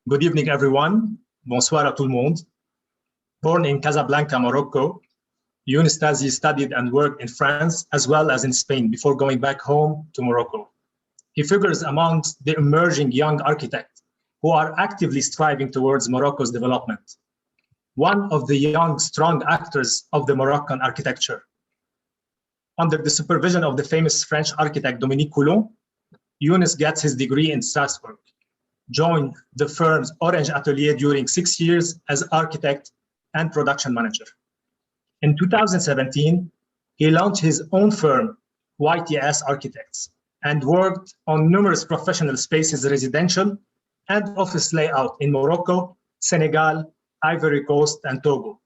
Good evening, everyone. Bonsoir à tout le monde. Born in Casablanca, Morocco, Younes Tazi studied and worked in France as well as in Spain before going back home to Morocco. He figures amongst the emerging young architects who are actively striving towards Morocco's development. One of the young, strong actors of the Moroccan architecture. Under the supervision of the famous French architect Dominique Coulon, Younes gets his degree in Strasbourg, joined the firm's Orange Atelier during 6 years as architect and production manager. In 2017, he launched his own firm, YTS Architects, and worked on numerous professional spaces, residential and office layout in Morocco, Senegal, Ivory Coast, and Togo.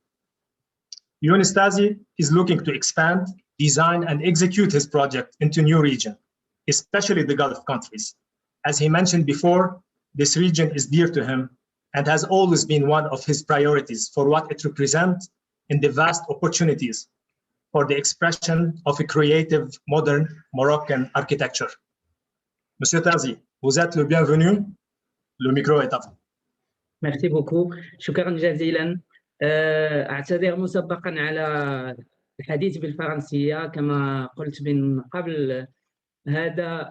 Younes Tazi is looking to expand, design, and execute his project into new regions, especially the Gulf countries. As he mentioned before, this region is dear to him and has always been one of his priorities for what it represents in the vast opportunities for the expression of a creative, modern Moroccan architecture. Monsieur Tazi, vous êtes le bienvenu. Le micro est à vous. Merci beaucoup. شكرا جزيلا. أعتذر مسبقا على الحديث بالفرنسية كما قلت من قبل. هذا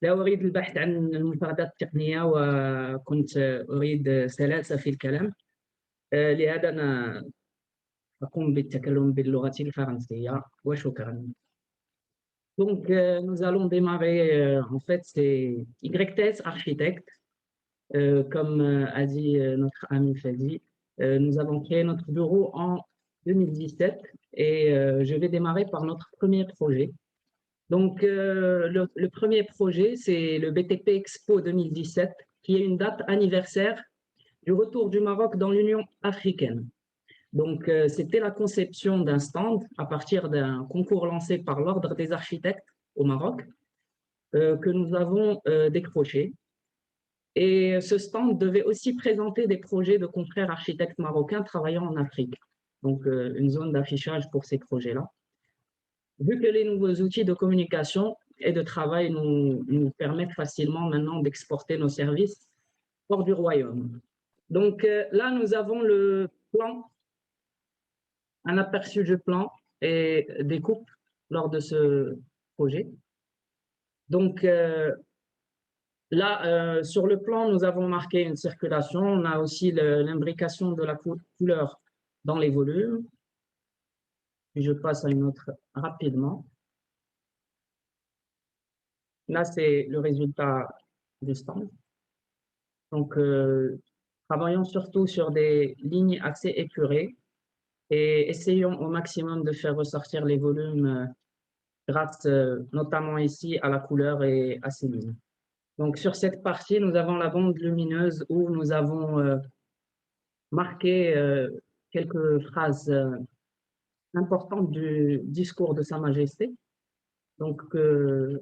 لا أريد البحث عن المفردات التقنية وكنت أريد سلاسة في الكلام، لهذا أنا أقوم بالتكلم باللغة الفرنسية وشكرا. Donc nous allons démarrer, en fait c'est YTS Architects, comme a dit notre ami Fadi. Nous avons créé notre bureau en 2017 et je vais démarrer par notre premier projet. Donc, le premier projet, c'est le BTP Expo 2017, qui est une date anniversaire du retour du Maroc dans l'Union africaine. Donc, c'était la conception d'un stand à partir d'un concours lancé par l'Ordre des architectes au Maroc, que nous avons décroché. Et ce stand devait aussi présenter des projets de confrères architectes marocains travaillant en Afrique. Donc, une zone d'affichage pour ces projets-là. Vu que les nouveaux outils de communication et de travail nous permettent facilement maintenant d'exporter nos services hors du royaume. Donc là, nous avons le plan, un aperçu du plan et des coupes lors de ce projet. Donc là, sur le plan, nous avons marqué une circulation. On a aussi l'imbrication de la couleur dans les volumes. Puis je passe à une autre rapidement. Là, c'est le résultat du stand. Donc, travaillons surtout sur des lignes assez épurées et essayons au maximum de faire ressortir les volumes grâce notamment ici à la couleur et à ces lignes. Donc, sur cette partie, nous avons la bande lumineuse où nous avons marqué quelques phrases importante du discours de Sa Majesté, donc qu'on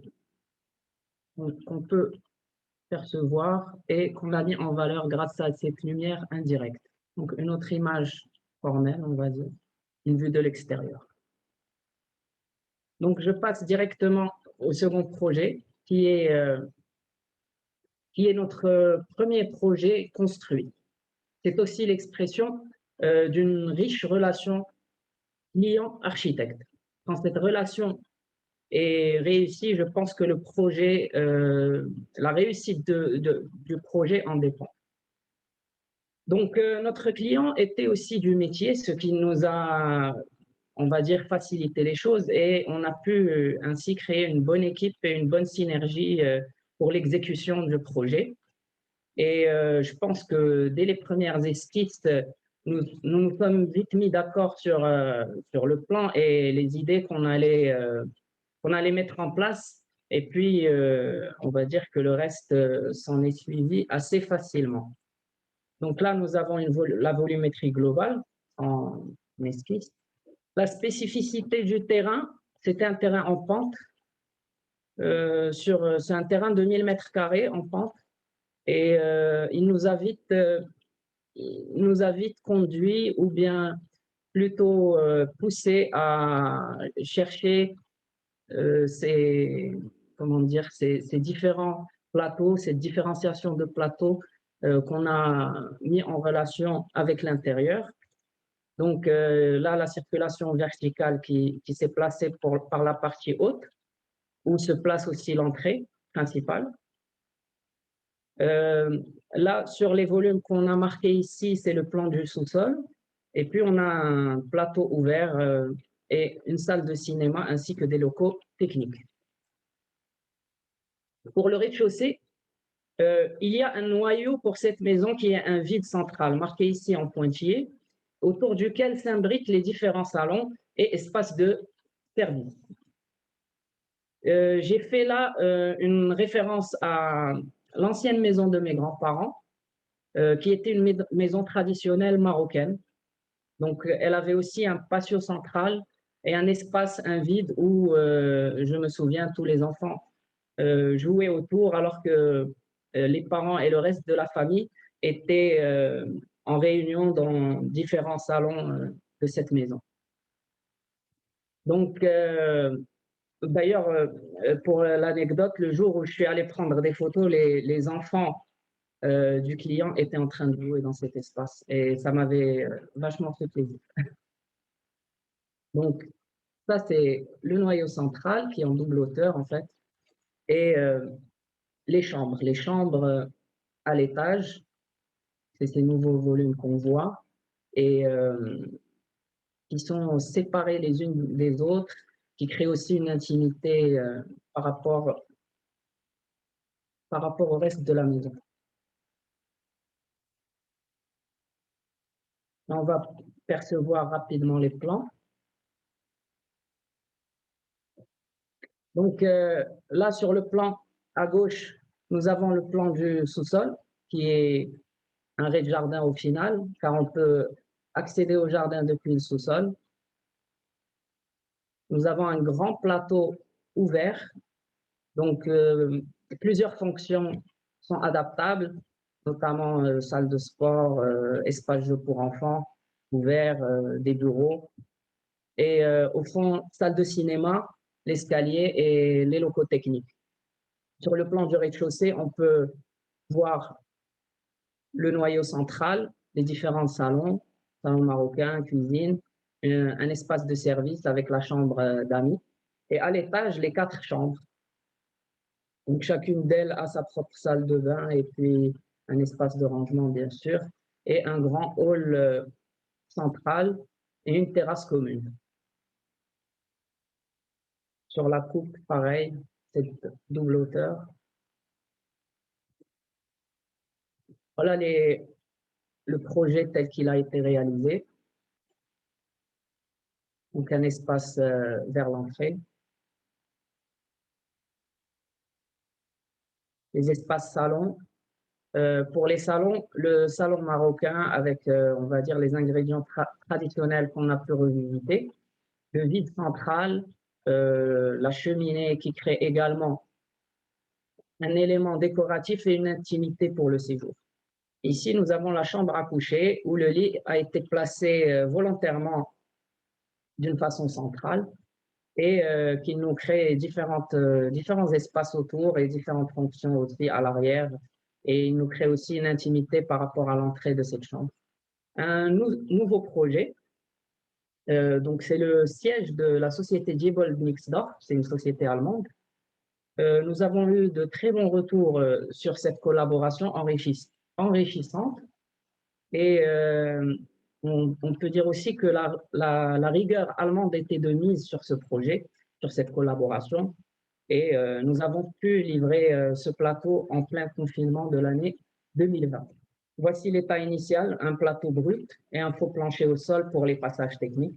peut percevoir et qu'on a mis en valeur grâce à cette lumière indirecte. Donc une autre image formelle, on va dire, une vue de l'extérieur. Donc je passe directement au second projet qui est notre premier projet construit. C'est aussi l'expression d'une riche relation client-architecte. Quand cette relation est réussie, je pense que le projet, la réussite du projet en dépend. Donc, notre client était aussi du métier, ce qui nous a, on va dire, facilité les choses et on a pu ainsi créer une bonne équipe et une bonne synergie pour l'exécution du projet. Et je pense que dès les premières esquisses, nous sommes vite mis d'accord sur le plan et les idées qu'on allait mettre en place. Et puis, on va dire que le reste s'en est suivi assez facilement. Donc là, nous avons la volumétrie globale en esquisse. La spécificité du terrain, c'était un terrain en pente. C'est un terrain de 1000 mètres carrés en pente. Et il nous a vite conduit ou bien plutôt poussé à chercher ces différents plateaux, cette différenciation de plateaux qu'on a mis en relation avec l'intérieur. Donc là, la circulation verticale qui s'est placée par la partie haute, où se place aussi l'entrée principale. Là, sur les volumes qu'on a marqués ici, c'est le plan du sous-sol. Et puis, on a un plateau ouvert et une salle de cinéma ainsi que des locaux techniques. Pour le rez-de-chaussée, il y a un noyau pour cette maison qui est un vide central, marqué ici en pointillé, autour duquel s'imbriquent les différents salons et espaces de service. J'ai fait là une référence à l'ancienne maison de mes grands-parents, qui était une maison traditionnelle marocaine. Donc, elle avait aussi un patio central et un espace, un vide où, je me souviens, tous les enfants jouaient autour alors que les parents et le reste de la famille étaient en réunion dans différents salons de cette maison. Donc, d'ailleurs, pour l'anecdote, le jour où je suis allé prendre des photos, les enfants du client étaient en train de jouer dans cet espace et ça m'avait vachement fait plaisir. Donc, ça, c'est le noyau central qui est en double hauteur en fait et les chambres. Les chambres à l'étage, c'est ces nouveaux volumes qu'on voit et qui sont séparées les unes des autres, qui créent aussi une intimité par rapport au reste de la maison. On va percevoir rapidement les plans. Donc là, sur le plan à gauche, nous avons le plan du sous-sol, qui est un rez-de-jardin au final, car on peut accéder au jardin depuis le sous-sol. Nous avons un grand plateau ouvert, donc plusieurs fonctions sont adaptables, notamment salle de sport, espace jeu pour enfants ouvert, des bureaux. Et au fond, salle de cinéma, l'escalier et les locaux techniques. Sur le plan du rez-de-chaussée, on peut voir le noyau central, les différents salons, salon marocain, cuisine, un espace de service avec la chambre d'amis. Et à l'étage, les 4 chambres. Donc chacune d'elles a sa propre salle de bain et puis un espace de rangement, bien sûr, et un grand hall central et une terrasse commune. Sur la coupe, pareil, cette double hauteur. Voilà le projet tel qu'il a été réalisé. Donc un espace vers l'entrée. Les espaces salons. Pour les salons, le salon marocain avec, on va dire, les ingrédients traditionnels qu'on a pu revisiter. Le vide central, la cheminée qui crée également un élément décoratif et une intimité pour le séjour. Ici, nous avons la chambre à coucher où le lit a été placé volontairement d'une façon centrale et qui nous crée différents espaces autour et différentes fonctions aussi à l'arrière. Et il nous crée aussi une intimité par rapport à l'entrée de cette chambre. Un nouveau projet, donc c'est le siège de la société Diebold Nixdorf, c'est une société allemande. Nous avons eu de très bons retours sur cette collaboration enrichissante et on peut dire aussi que la rigueur allemande était de mise sur ce projet, sur cette collaboration et nous avons pu livrer ce plateau en plein confinement de l'année 2020. Voici l'état initial, un plateau brut et un faux plancher au sol pour les passages techniques.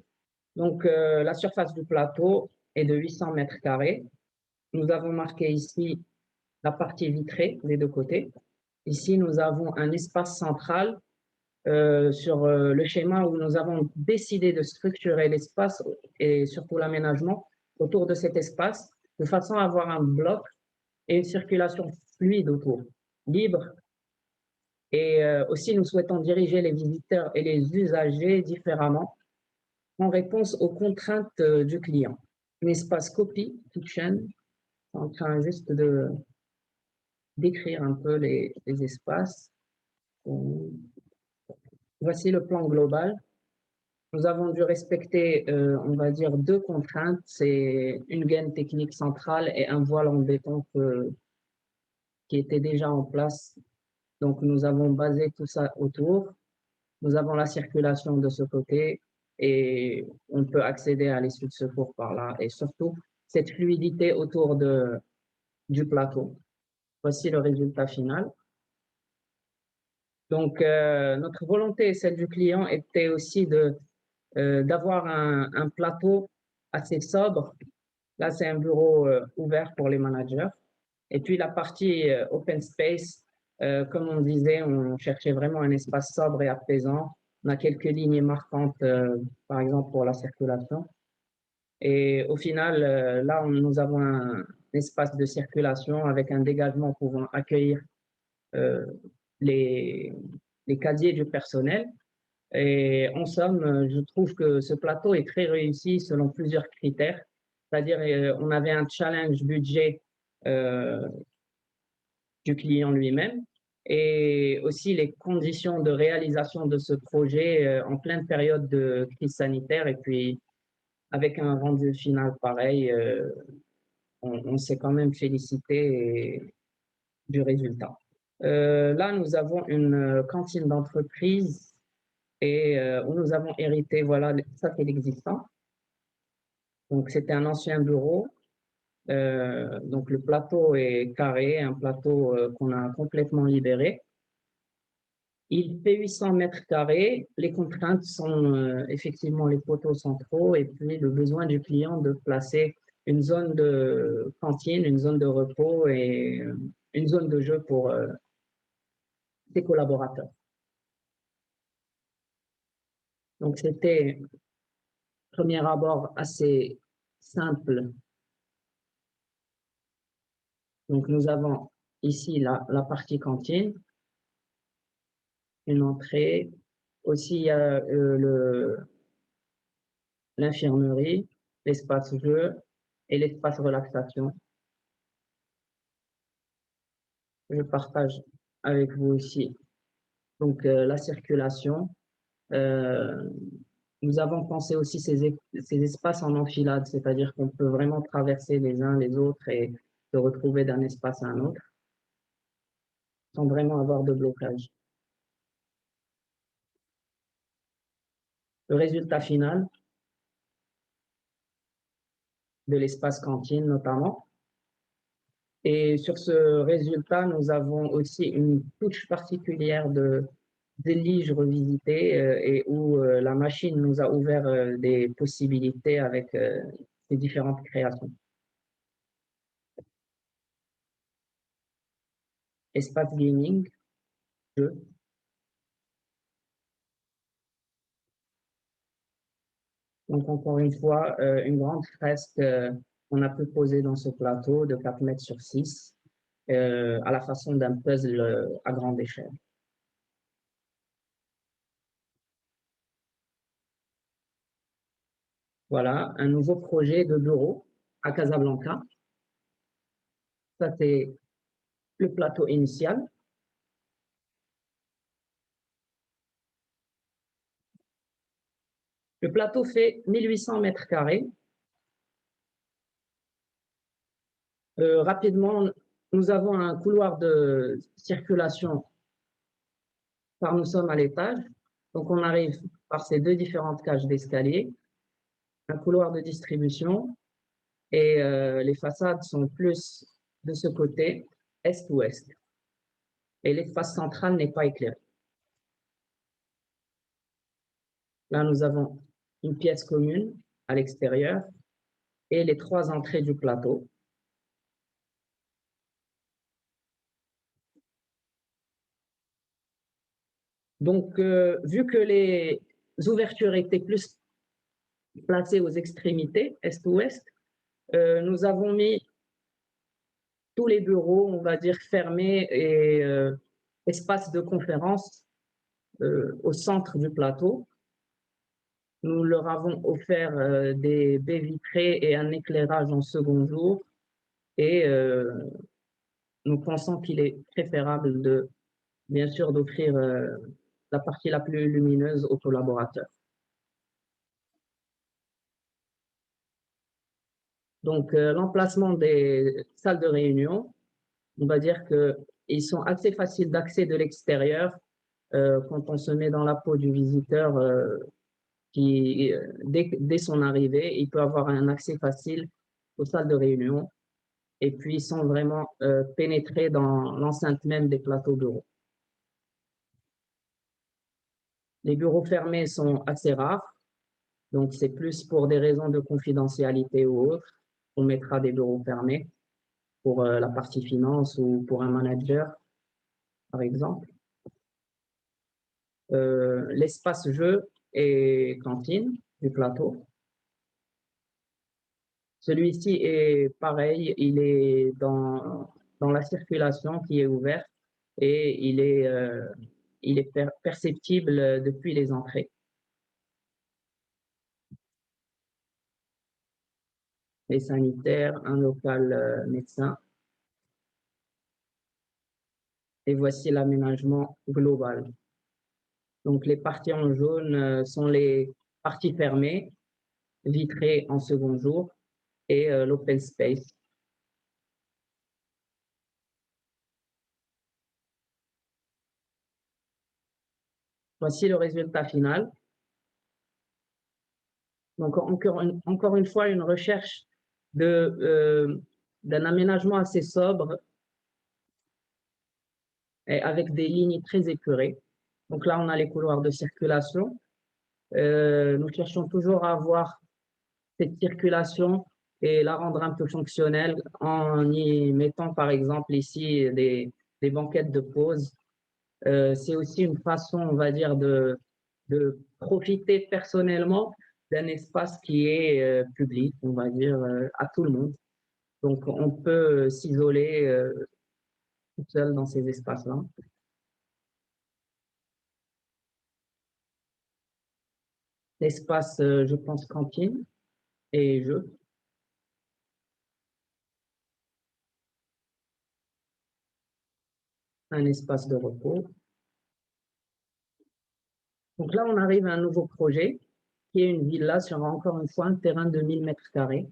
Donc la surface du plateau est de 800 mètres carrés. Nous avons marqué ici la partie vitrée des deux côtés. Ici, nous avons un espace central sur le schéma où nous avons décidé de structurer l'espace et surtout l'aménagement autour de cet espace de façon à avoir un bloc et une circulation fluide autour, libre. Et aussi, nous souhaitons diriger les visiteurs et les usagers différemment en réponse aux contraintes du client. Un espace copy, kitchen, en train juste de décrire un peu les espaces. Voici le plan global. Nous avons dû respecter, on va dire, deux contraintes. C'est une gaine technique centrale et un voile en béton qui était déjà en place. Donc, nous avons basé tout ça autour. Nous avons la circulation de ce côté et on peut accéder à l'issue de secours par là. Et surtout, cette fluidité autour du plateau. Voici le résultat final. Donc, notre volonté et celle du client était aussi d'avoir un plateau assez sobre. Là, c'est un bureau ouvert pour les managers. Et puis, la partie open space, comme on disait, on cherchait vraiment un espace sobre et apaisant. On a quelques lignes marquantes, par exemple, pour la circulation. Et au final, là, nous avons un espace de circulation avec un dégagement pouvant accueillir euh, les, les casiers du personnel. Et en somme, je trouve que ce plateau est très réussi selon plusieurs critères. C'est-à-dire, on avait un challenge budget euh, du client lui-même et aussi les conditions de réalisation de ce projet en pleine période de crise sanitaire. Et puis, avec un rendu final pareil, on s'est quand même félicité du résultat. Là, nous avons une cantine d'entreprise et où nous avons hérité, voilà, ça c'est l'existant. Donc, c'était un ancien bureau. Donc, le plateau est carré, un plateau qu'on a complètement libéré. Il fait 800 mètres carrés. Les contraintes sont effectivement les poteaux centraux et puis le besoin du client de placer une zone de cantine, une zone de repos et une zone de jeu pour ses collaborateurs. Donc, c'était, premier abord, assez simple. Donc, nous avons ici la partie cantine, une entrée. Aussi, il y a l'infirmerie, l'espace jeu et l'espace relaxation. Je partage avec vous ici. Donc, la circulation. Euh, Nous avons pensé aussi ces espaces en enfilade, c'est-à-dire qu'on peut vraiment traverser les uns les autres et se retrouver d'un espace à un autre sans vraiment avoir de blocage. Le résultat final de l'espace cantine notamment. Et sur ce résultat, nous avons aussi une touche particulière des liges revisitées et où la machine nous a ouvert des possibilités avec ces différentes créations. Espace gaming, jeu. Donc, encore une fois, une grande fresque qu'on a pu poser dans ce plateau de 4 mètres sur 6 à la façon d'un puzzle à grande échelle. Voilà, un nouveau projet de bureau à Casablanca. Ça, c'est le plateau initial. Le plateau fait 1800 mètres carrés. Rapidement, nous avons un couloir de circulation car nous sommes à l'étage. Donc, on arrive par ces deux différentes cages d'escalier, un couloir de distribution et les façades sont plus de ce côté, est-ouest. Et l'espace central n'est pas éclairé. Là, nous avons une pièce commune à l'extérieur et les trois entrées du plateau. Donc, vu que les ouvertures étaient plus placées aux extrémités, est-ouest, nous avons mis tous les bureaux, on va dire, fermés et espaces de conférence au centre du plateau. Nous leur avons offert des baies vitrées et un éclairage en second jour et nous pensons qu'il est préférable bien sûr d'offrir la partie la plus lumineuse aux collaborateurs. Donc, l'emplacement des salles de réunion, on va dire qu'ils sont assez faciles d'accès de l'extérieur quand on se met dans la peau du visiteur qui, dès son arrivée, il peut avoir un accès facile aux salles de réunion et puis sans vraiment pénétrer dans l'enceinte même des plateaux bureaux. Les bureaux fermés sont assez rares, donc c'est plus pour des raisons de confidentialité ou autres. On mettra des bureaux fermés pour la partie finance ou pour un manager, par exemple. L'espace jeu et cantine du plateau. Celui-ci est pareil, il est dans la circulation qui est ouverte et il est perceptible depuis les entrées. Les sanitaires, un local médecin. Et voici l'aménagement global. Donc, les parties en jaune sont les parties fermées, vitrées en second jour, et l'open space. Voici le résultat final. Donc, encore une fois, une recherche d'un aménagement assez sobre et avec des lignes très épurées. Donc là, on a les couloirs de circulation. Nous cherchons toujours à avoir cette circulation et la rendre un peu fonctionnelle en y mettant, par exemple, ici des banquettes de pause. C'est aussi une façon, on va dire, de profiter personnellement d'un espace qui est public, on va dire, à tout le monde. Donc, on peut s'isoler tout seul dans ces espaces-là. L'espace, je pense, cantine et jeux. Un espace de repos. Donc là, on arrive à un nouveau projet qui est une villa sur encore une fois un terrain de 1000 mètres carrés.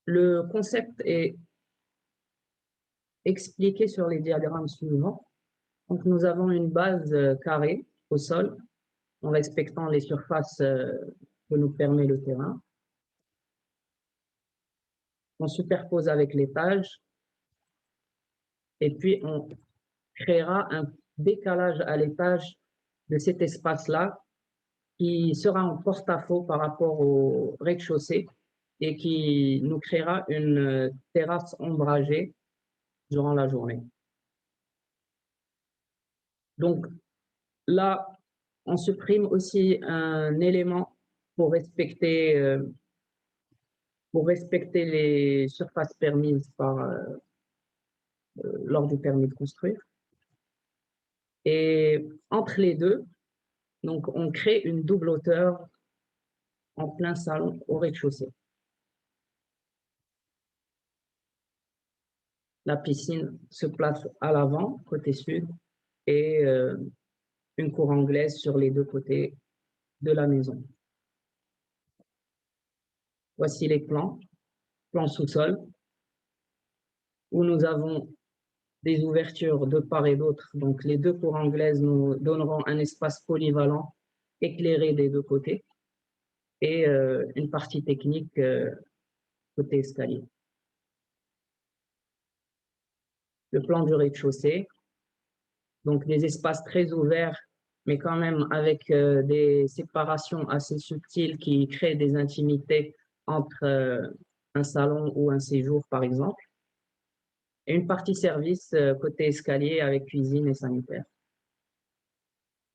Le concept est expliqué sur les diagrammes suivants. Donc, nous avons une base carrée au sol en respectant les surfaces que nous permet le terrain. On superpose avec l'étage et puis on créera un décalage à l'étage de cet espace-là qui sera en porte-à-faux par rapport au rez-de-chaussée et qui nous créera une terrasse ombragée durant la journée. Donc là, on supprime aussi un élément pour respecter les surfaces permises lors du permis de construire. Et entre les deux, donc on crée une double hauteur en plein salon au rez-de-chaussée. La piscine se place à l'avant, côté sud, et une cour anglaise sur les deux côtés de la maison. Voici les plans sous-sol, où nous avons des ouvertures de part et d'autre. Donc, les deux cours anglaises nous donneront un espace polyvalent éclairé des deux côtés et une partie technique côté escalier. Le plan du rez-de-chaussée, donc des espaces très ouverts, mais quand même avec des séparations assez subtiles qui créent des intimités entre un salon ou un séjour, par exemple. Et une partie service côté escalier avec cuisine et sanitaire.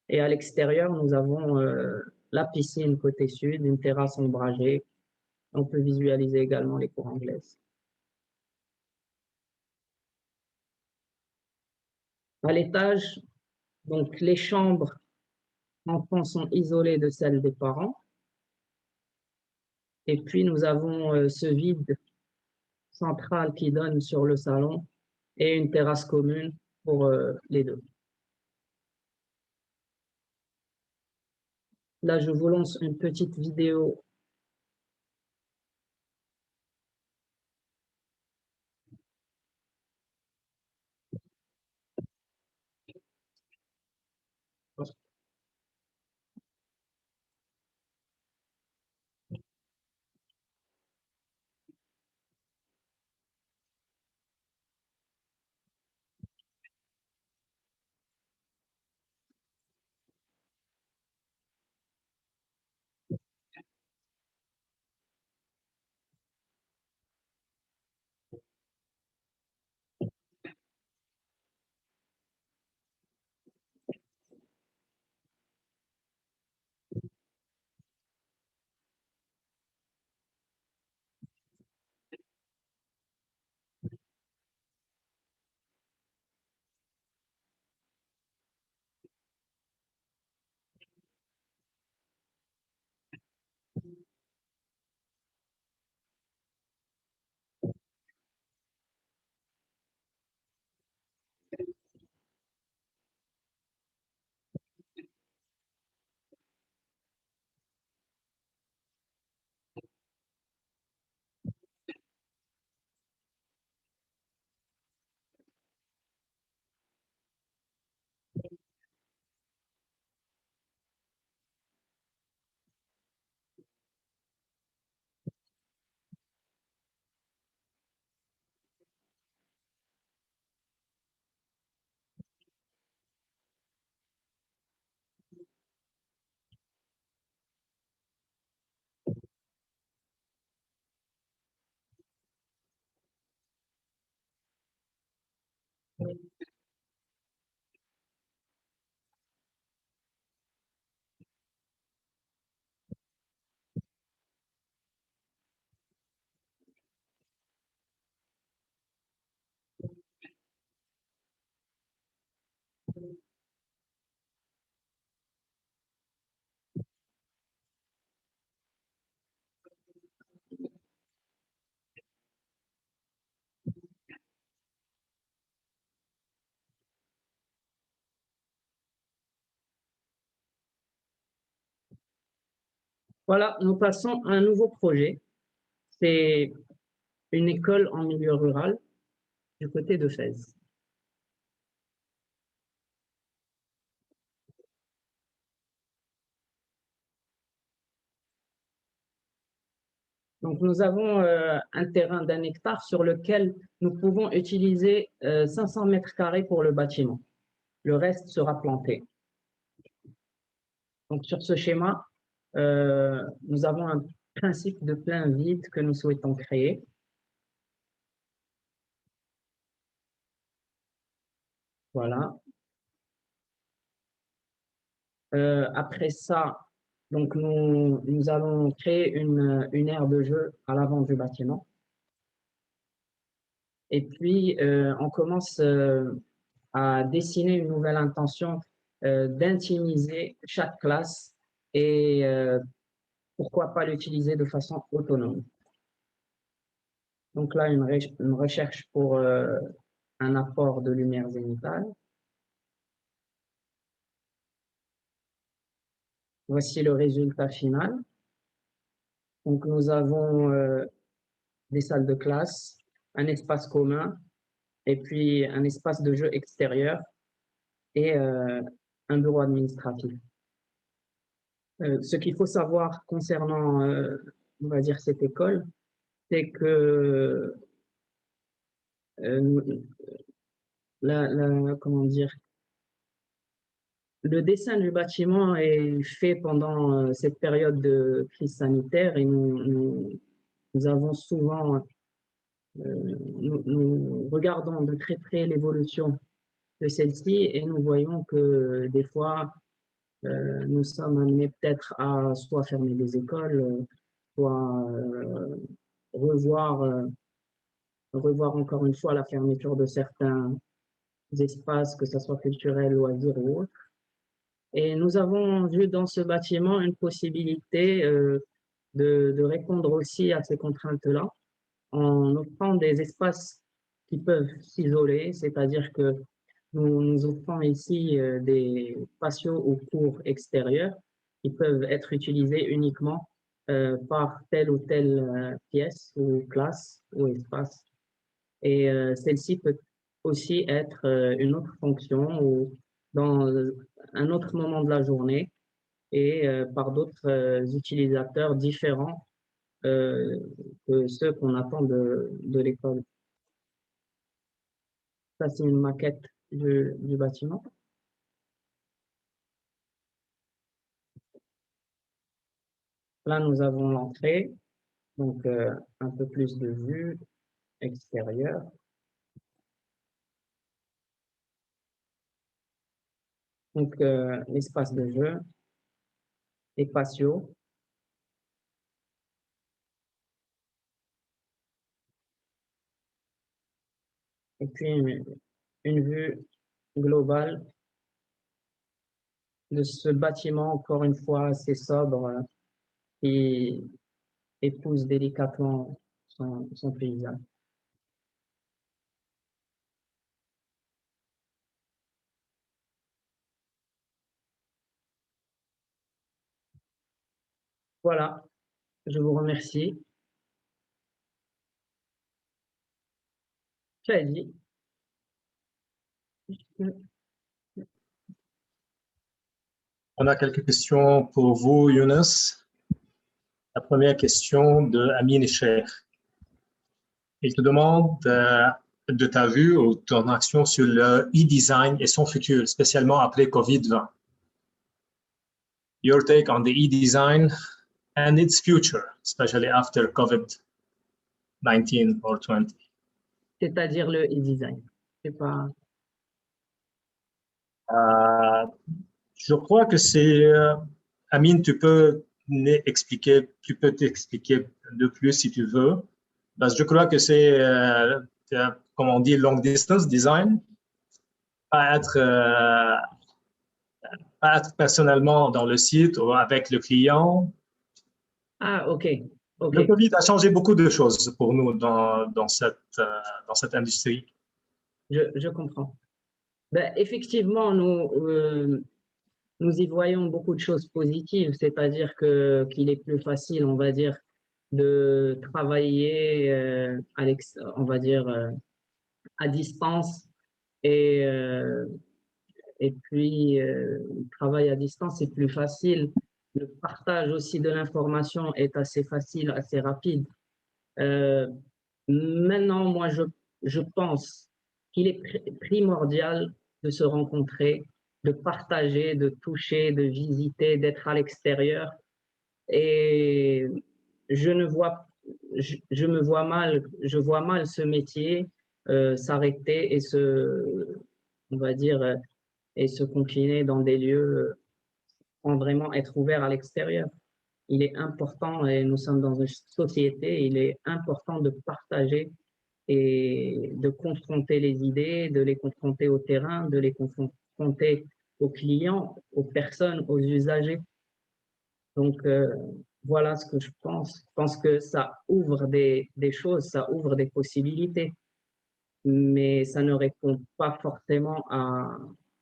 Et à l'extérieur, nous avons la piscine côté sud, une terrasse ombragée. On peut visualiser également les cours anglaises. À l'étage, donc les chambres enfants sont isolées de celles des parents. Et puis nous avons ce vide centrale qui donne sur le salon et une terrasse commune pour les deux. Là, je vous lance une petite vidéo. Voilà, nous passons à un nouveau projet. C'est une école en milieu rural du côté de Fès. Donc, nous avons un terrain d'1 hectare sur lequel nous pouvons utiliser 500 mètres carrés pour le bâtiment. Le reste sera planté. Donc, sur ce schéma, nous avons un principe de plein vide que nous souhaitons créer. Voilà. Après ça, donc nous allons créer une aire de jeu à l'avant du bâtiment. Et puis, on commence à dessiner une nouvelle intention d'intimiser chaque classe et pourquoi pas l'utiliser de façon autonome. Donc là, une recherche pour un apport de lumière zénithale. Voici le résultat final. Donc nous avons des salles de classe, un espace commun, et puis un espace de jeu extérieur et un bureau administratif. Ce qu'il faut savoir concernant, on va dire, cette école, c'est que comment dire, le dessin du bâtiment est fait pendant cette période de crise sanitaire et nous avons souvent, nous regardons de très près l'évolution de celle-ci et nous voyons que des fois, nous sommes amenés peut-être à soit fermer des écoles, soit revoir encore une fois la fermeture de certains espaces, que ce soit culturels, loisirs ou autres. Et nous avons vu dans ce bâtiment une possibilité de répondre aussi à ces contraintes-là en offrant des espaces qui peuvent s'isoler, c'est-à-dire que nous offrons ici des patios ou cours extérieurs qui peuvent être utilisés uniquement par telle ou telle pièce ou classe ou espace. Et celle-ci peut aussi être une autre fonction ou dans un autre moment de la journée et par d'autres utilisateurs différents que ceux qu'on attend de l'école. Ça, c'est une maquette du bâtiment. Là, nous avons l'entrée, donc un peu plus de vue extérieure. Donc, l'espace de jeu, les patios. Et puis, une vue globale de ce bâtiment, encore une fois, assez sobre, qui épouse délicatement son paysage. Voilà, je vous remercie. Tu as dit. On a quelques questions pour vous, Younes. La première question de Amine Echer. Il te demande de ta vue ou ton action sur le e-design et son futur, spécialement après COVID-20. Your take on the e-design and its future, especially after COVID-19 or 20. C'est-à-dire le e-design. C'est pas... Je crois que c'est... Amine, tu peux t'expliquer de plus si tu veux. Parce que je crois que c'est, comme on dit, long distance design. Pas être personnellement dans le site ou avec le client. Ah, ok. Le Covid a changé beaucoup de choses pour nous dans cette industrie. Je comprends. Ben, effectivement, nous y voyons beaucoup de choses positives, c'est-à-dire qu'il est plus facile, on va dire, de travailler on va dire, à distance et, et puis le travail à distance est plus facile. Le partage aussi de l'information est assez facile, assez rapide. Maintenant, moi, je pense qu'il est primordial de se rencontrer, de partager, de toucher, de visiter, d'être à l'extérieur. Et je ne vois, je me vois mal, je vois mal ce métier s'arrêter et on va dire, et se confiner dans des lieux sans vraiment être ouvert à l'extérieur. Il est important, et nous sommes dans une société, il est important de partager et de confronter les idées, de les confronter au terrain, de les confronter aux clients, aux personnes, aux usagers. Donc, voilà ce que je pense. Je pense que ça ouvre des choses, ça ouvre des possibilités, mais ça ne répond pas forcément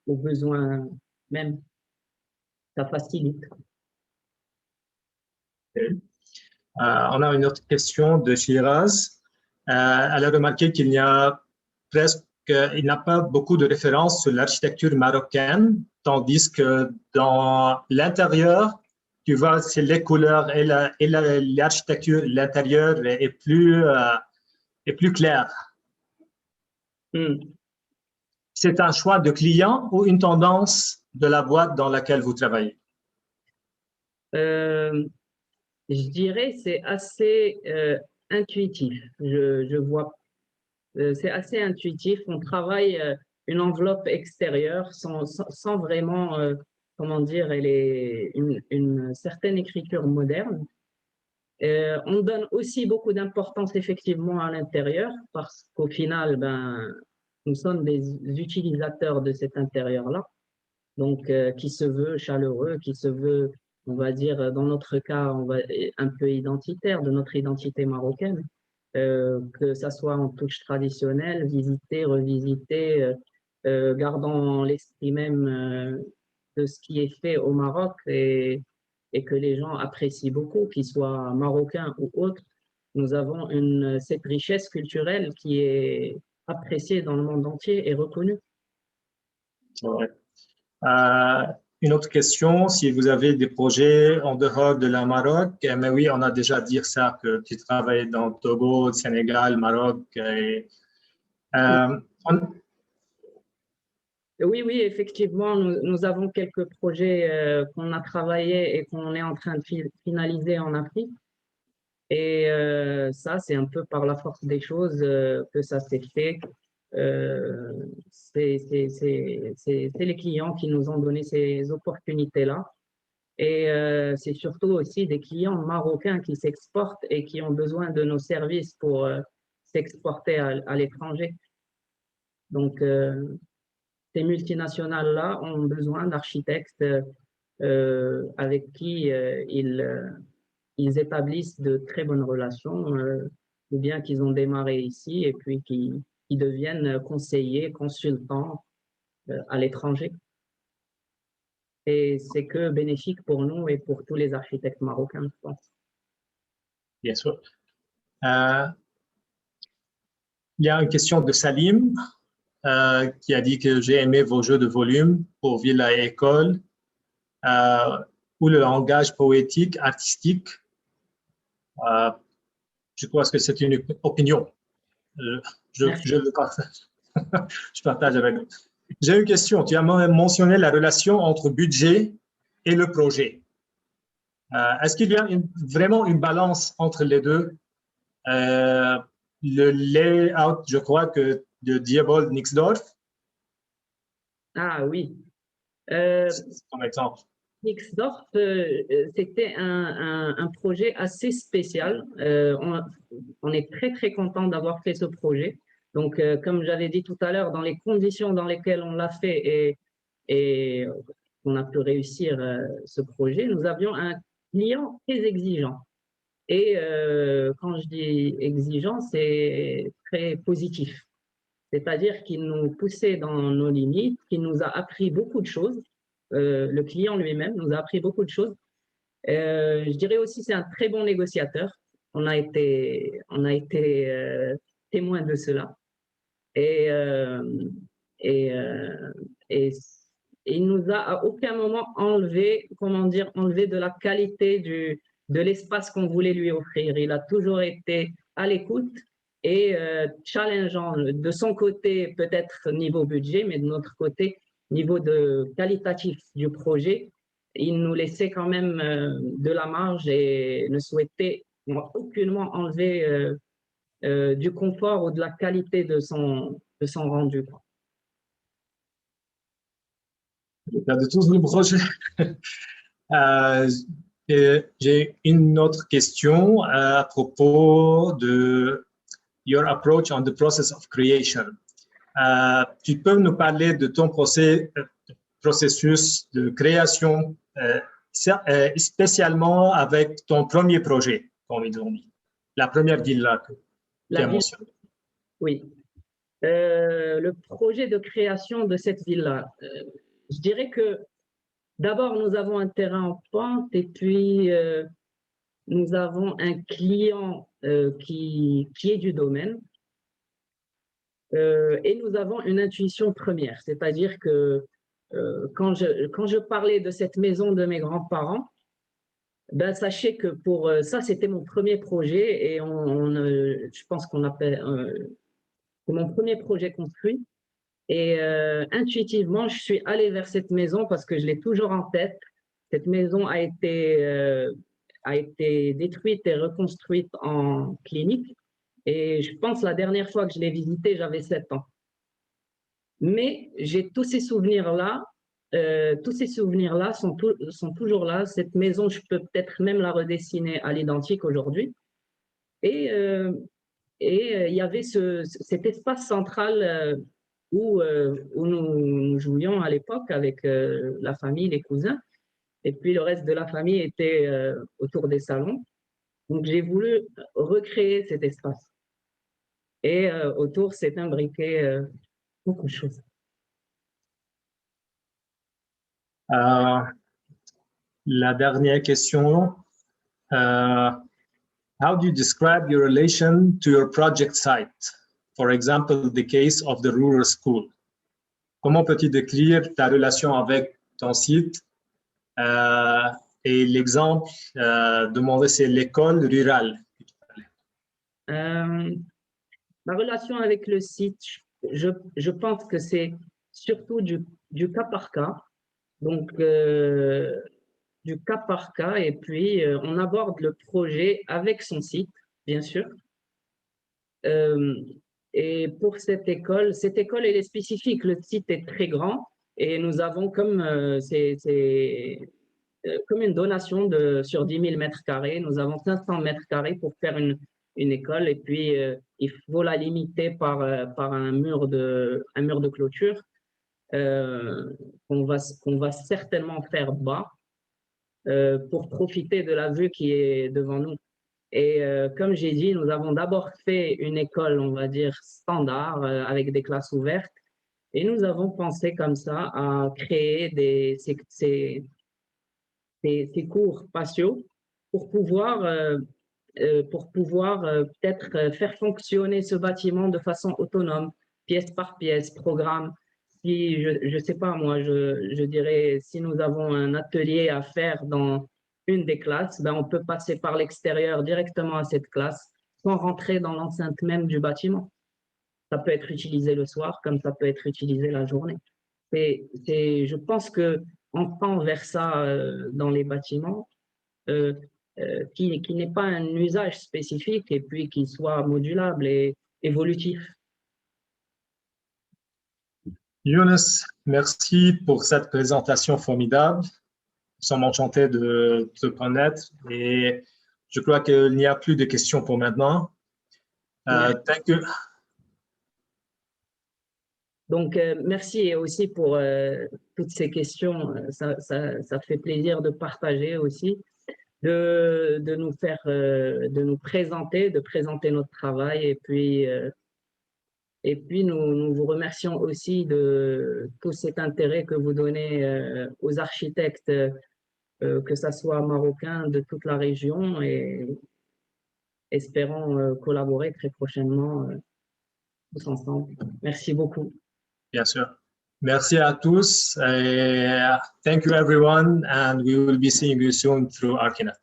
aux besoins même. Ça facilite. On a une autre question de Shiraz. Elle a remarqué qu'il n'y a pas beaucoup de références sur l'architecture marocaine, tandis que dans l'intérieur, tu vois, c'est les couleurs et l'architecture, l'intérieur est plus clair. C'est un choix de client ou une tendance de la boîte dans laquelle vous travaillez? Je dirais c'est assez intuitif. Je vois, c'est assez intuitif. On travaille une enveloppe extérieure sans vraiment, comment dire, elle est une certaine écriture moderne. On donne aussi beaucoup d'importance effectivement à l'intérieur parce qu'au final, ben, nous sommes des utilisateurs de cet intérieur-là, donc qui se veut chaleureux, qui se veut, on va dire, dans notre cas, un peu identitaire de notre identité marocaine. que ça soit en touche traditionnelle, visiter, revisiter, gardant l'esprit même de ce qui est fait au Maroc et que les gens apprécient beaucoup, qu'ils soient marocains ou autres. Nous avons cette richesse culturelle qui est appréciée dans le monde entier et reconnue. Ouais. Une autre question, si vous avez des projets en dehors de la Maroc, mais oui, on a déjà dit ça, que tu travailles dans Togo, Sénégal, Maroc. On- Oui, oui, effectivement, nous avons quelques projets qu'on a travaillé et qu'on est en train de finaliser en Afrique. Et ça, c'est un peu par la force des choses que ça s'est fait. C'est les clients qui nous ont donné ces opportunités-là. Et c'est surtout aussi des clients marocains qui s'exportent et qui ont besoin de nos services pour s'exporter à l'étranger. Donc, ces multinationales-là ont besoin d'architectes avec qui ils établissent de très bonnes relations, ou bien qu'ils ont démarré ici et puis qui deviennent conseillers, consultants à l'étranger. Et c'est que bénéfique pour nous et pour tous les architectes marocains, je pense. Bien sûr. Il y a une question de Salim qui a dit que j'ai aimé vos jeux de volume pour Villa et École, ou le langage poétique, artistique. Je crois que c'est une opinion. Je le partage. Je partage avec vous. J'ai une question. Tu as mentionné la relation entre budget et le projet. Est-ce qu'il y a vraiment une balance entre les deux? Le layout, je crois que de Diebold Nixdorf. Ah oui. Comme exemple. Nixdorf, c'était un projet assez spécial. On est très, très content d'avoir fait ce projet. Donc, comme j'avais dit tout à l'heure, dans les conditions dans lesquelles on l'a fait et on a pu réussir ce projet, nous avions un client très exigeant. Et quand je dis exigeant, c'est très positif. C'est-à-dire qu'il nous poussait dans nos limites, qu'il nous a appris beaucoup de choses. Le client lui-même nous a appris beaucoup de choses. Je dirais aussi c'est un très bon négociateur. On a été témoin de cela. Et, euh, et, euh, et, et il nous a à aucun moment enlevé, comment dire, enlevé de la qualité de l'espace qu'on voulait lui offrir. Il a toujours été à l'écoute et challengeant de son côté, peut-être niveau budget, mais de notre côté, niveau de qualitatif du projet. Il nous laissait quand même de la marge et ne souhaitait aucunement enlever du confort ou de la qualité de son rendu. De tous les projets. J'ai une autre question à propos de your approach on the process of creation. Tu peux nous parler de ton processus de création, spécialement avec ton premier projet, comme ils ont dit, la première villa que tu as mentionnée. Oui. Le projet de création de cette villa, je dirais que d'abord, nous avons un terrain en pente et puis nous avons un client qui est du domaine et nous avons une intuition première, c'est-à-dire que quand je parlais de cette maison de mes grands-parents, ben, sachez que pour ça, c'était mon premier projet et je pense qu'on appelle mon premier projet construit. Et intuitivement, je suis allée vers cette maison parce que je l'ai toujours en tête. Cette maison a été détruite et reconstruite en clinique. Et je pense la dernière fois que je l'ai visitée, j'avais 7 ans. Mais j'ai tous ces souvenirs-là. Tous ces souvenirs-là sont toujours là. Cette maison, je peux peut-être même la redessiner à l'identique aujourd'hui. Et il y avait cet espace central où nous jouions à l'époque avec la famille, les cousins. Et puis le reste de la famille était autour des salons. Donc j'ai voulu recréer cet espace. et autour c'est imbriqué beaucoup de choses. La dernière question. How do you describe your relation to your project site? For example, the case of the rural school. Comment peux-tu décrire ta relation avec ton site? Et l'exemple demandé, c'est l'école rurale. Ma relation avec le site, je pense que c'est surtout du cas par cas. Donc, du cas par cas, et puis on aborde le projet avec son site, bien sûr. Et pour cette école, elle est spécifique. Le site est très grand et nous avons comme comme une donation sur 10 000 mètres carrés. Nous avons 500 mètres carrés pour faire une école et puis il faut la limiter par un mur de clôture qu'on va certainement faire bas pour profiter de la vue qui est devant nous. Et comme j'ai dit, nous avons d'abord fait une école, on va dire, standard, avec des classes ouvertes. Et nous avons pensé comme ça à créer ces cours patios pour pouvoir peut-être faire fonctionner ce bâtiment de façon autonome, pièce par pièce, programme. Si, je ne sais pas, moi, je dirais, si nous avons un atelier à faire dans une des classes, ben, on peut passer par l'extérieur directement à cette classe sans rentrer dans l'enceinte même du bâtiment. Ça peut être utilisé le soir comme ça peut être utilisé la journée. Je pense qu'on tend vers ça dans les bâtiments, qui n'est pas un usage spécifique et puis qui soit modulable et évolutif. Younes, merci pour cette présentation formidable. Nous sommes enchantés de te connaître et je crois qu'il n'y a plus de questions pour maintenant. Thank you. Donc, merci aussi pour toutes ces questions. Ça fait plaisir de partager aussi, de nous présenter, de présenter notre travail. Et puis nous vous remercions aussi de tout cet intérêt que vous donnez aux architectes, que ce soit marocains de toute la région, et espérons collaborer très prochainement tous ensemble. Merci beaucoup. Bien sûr. Merci à tous. Thank you everyone, and we will be seeing you soon through Archinet.